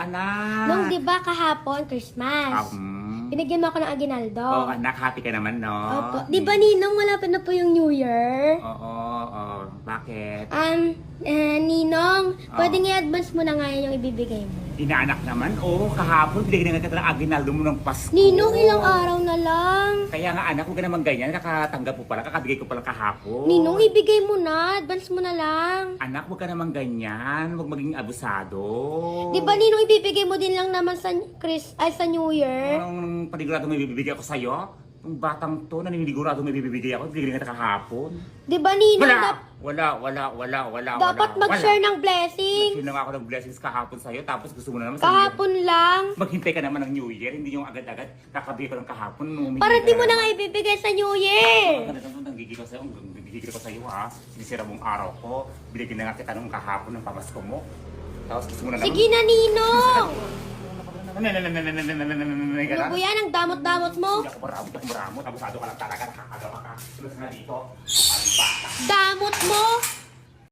anak? Nung di ba kahapon, Christmas. Binigyan mo ako ng aginaldo. Oh, anak, happy ka naman, no? Opo. Di ba, Ninong, malapit na po yung New Year? Oo. Bakit? Ninong, pwede nga advance mo na ngayon yung ibibigay mo. Inaanak naman, kahapon, binigyan na kita ng aginaldo mo ng Pasko. Ninong, ilang araw na lang. Kaya nga anak, huwag ka naman ganyan, nakatanggap mo pala, kakabigay ko pala kahapon. Ninong, ibigay mo na, advance mo na lang. Anak, huwag ka naman ganyan, huwag maging abusado. Di ba, Ninong, ibibigay mo din lang naman sa sa New Year? Anong panigurado may bibigay ako sa'yo? Yung batang to, naninigurado may bibigay ako, bibigay na kita kahapon. Di ba, Ninong? Wala. Dapat mag-share ng blessings. Nag-share na nga ako ng blessings kahapon sa'yo, tapos gusto mo na naman Kahapon lang. maghintay ka naman ng New Year, hindi yung agad-agad kakabigay ko ng kahapon. Para di mo na nga ibibigay sa New Year. Nanggigil ko sa'yo ha. Sinisira mong araw ko. Binigyan na nga kita nung kahapon ng pamasko mo. Tapos gusto mo na naman. Sige na, Ninong. Ano Ano yan, ang damot-damot mo? Hindi ako maramot. Abusado ka lang talaga. Nakakagawa ka. Sulas nga dito. Damot mo?